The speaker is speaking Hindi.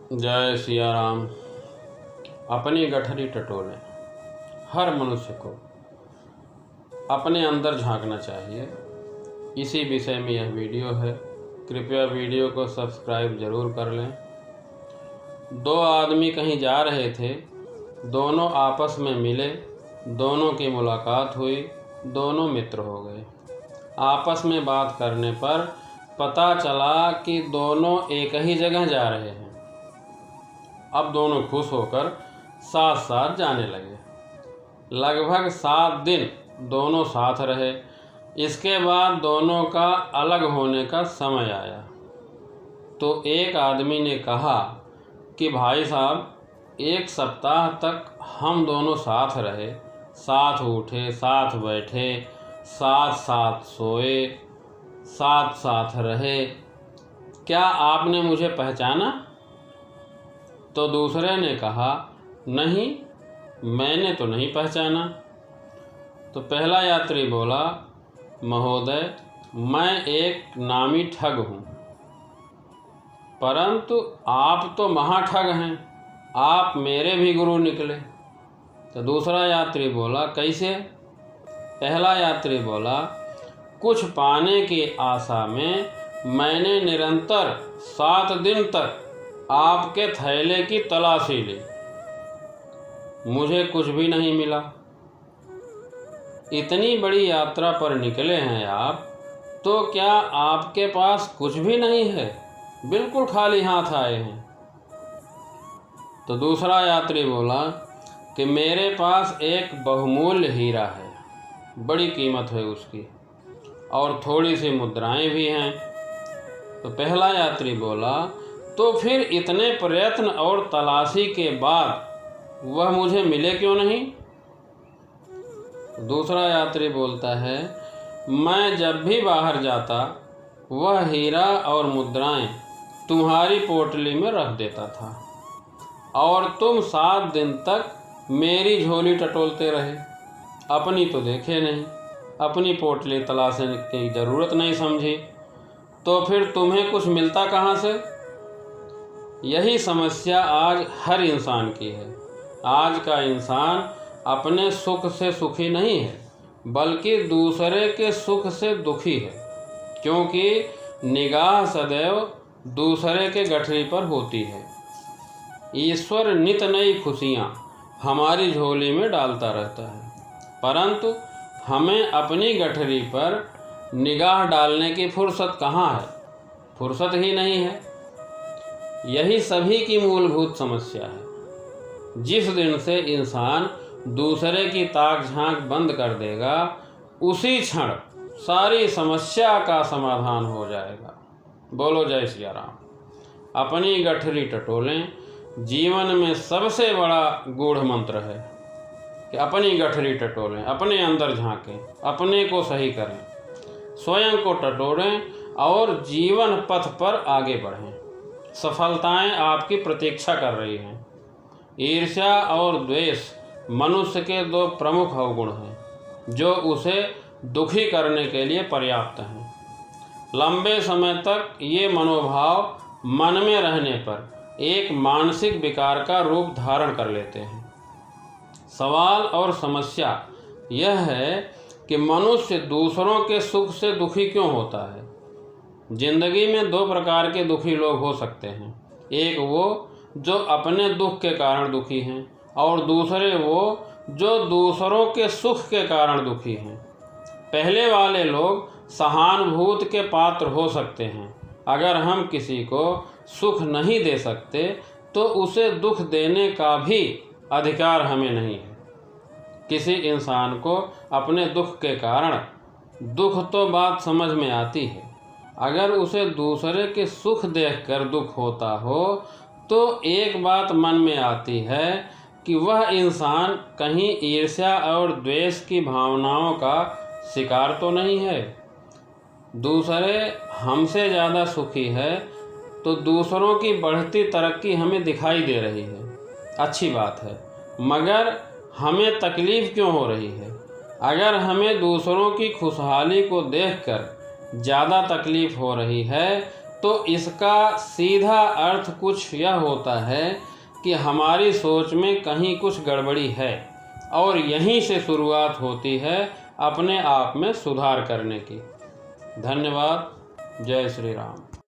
जय सिया राम। अपनी गठरी टटोलें। हर मनुष्य को अपने अंदर झांकना चाहिए। इसी विषय में यह वीडियो है। कृपया वीडियो को सब्सक्राइब जरूर कर लें। दो आदमी कहीं जा रहे थे। दोनों आपस में मिले, दोनों की मुलाकात हुई, दोनों मित्र हो गए। आपस में बात करने पर पता चला कि दोनों एक ही जगह जा रहे हैं। अब दोनों खुश होकर साथ साथ जाने लगे। लगभग 7 दिन दोनों साथ रहे। इसके बाद दोनों का अलग होने का समय आया तो एक आदमी ने कहा कि भाई साहब, 1 सप्ताह तक हम दोनों साथ रहे, साथ उठे, साथ बैठे, साथ साथ सोए, साथ साथ रहे, क्या आपने मुझे पहचाना? तो दूसरे ने कहा, नहीं, मैंने तो नहीं पहचाना। तो पहला यात्री बोला, महोदय, मैं एक नामी ठग हूँ, परंतु आप तो महाठग हैं, आप मेरे भी गुरु निकले। तो दूसरा यात्री बोला, कैसे? पहला यात्री बोला, कुछ पाने की आशा में मैंने निरंतर 7 दिन तक आपके थैले की तलाशी ली, मुझे कुछ भी नहीं मिला। इतनी बड़ी यात्रा पर निकले हैं आप, तो क्या आपके पास कुछ भी नहीं है? बिल्कुल खाली हाथ आए हैं। तो दूसरा यात्री बोला कि मेरे पास एक बहुमूल्य हीरा है, बड़ी कीमत है उसकी, और थोड़ी सी मुद्राएं भी हैं। तो पहला यात्री बोला, तो फिर इतने प्रयत्न और तलाशी के बाद वह मुझे मिले क्यों नहीं? दूसरा यात्री बोलता है, मैं जब भी बाहर जाता वह हीरा और मुद्राएं तुम्हारी पोटली में रख देता था और तुम 7 दिन तक मेरी झोली टटोलते रहे, अपनी तो देखे नहीं, अपनी पोटली तलाशने की ज़रूरत नहीं समझी, तो फिर तुम्हें कुछ मिलता कहाँ से? यही समस्या आज हर इंसान की है। आज का इंसान अपने सुख से सुखी नहीं है, बल्कि दूसरे के सुख से दुखी है, क्योंकि निगाह सदैव दूसरे के गठरी पर होती है। ईश्वर नित नई खुशियाँ हमारी झोली में डालता रहता है, परंतु हमें अपनी गठरी पर निगाह डालने की फुर्सत कहाँ है? फुर्सत ही नहीं है। यही सभी की मूलभूत समस्या है। जिस दिन से इंसान दूसरे की ताक झांक बंद कर देगा, उसी क्षण सारी समस्या का समाधान हो जाएगा। बोलो जय सिया राम। अपनी गठरी टटोलें जीवन में सबसे बड़ा गूढ़ मंत्र है कि अपनी गठरी टटोलें, अपने अंदर झांकें, अपने को सही करें, स्वयं को टटोलें और जीवन पथ पर आगे बढ़ें। सफलताएं आपकी प्रतीक्षा कर रही हैं। ईर्ष्या और द्वेष मनुष्य के 2 प्रमुख अवगुण हैं जो उसे दुखी करने के लिए पर्याप्त हैं। लंबे समय तक ये मनोभाव मन में रहने पर एक मानसिक विकार का रूप धारण कर लेते हैं। सवाल और समस्या यह है कि मनुष्य दूसरों के सुख से दुखी क्यों होता है? जिंदगी में 2 प्रकार के दुखी लोग हो सकते हैं। एक वो जो अपने दुख के कारण दुखी हैं, और दूसरे वो जो दूसरों के सुख के कारण दुखी हैं। पहले वाले लोग सहानुभूति के पात्र हो सकते हैं। अगर हम किसी को सुख नहीं दे सकते तो उसे दुख देने का भी अधिकार हमें नहीं है। किसी इंसान को अपने दुख के कारण दुख तो बात समझ में आती है, अगर उसे दूसरे के सुख देखकर दुख होता हो तो एक बात मन में आती है कि वह इंसान कहीं ईर्ष्या और द्वेष की भावनाओं का शिकार तो नहीं है। दूसरे हमसे ज़्यादा सुखी है तो दूसरों की बढ़ती तरक्की हमें दिखाई दे रही है, अच्छी बात है, मगर हमें तकलीफ़ क्यों हो रही है? अगर हमें दूसरों की खुशहाली को देखकर ज़्यादा तकलीफ़ हो रही है तो इसका सीधा अर्थ कुछ यह होता है कि हमारी सोच में कहीं कुछ गड़बड़ी है और यहीं से शुरुआत होती है अपने आप में सुधार करने की। धन्यवाद। जय श्री राम।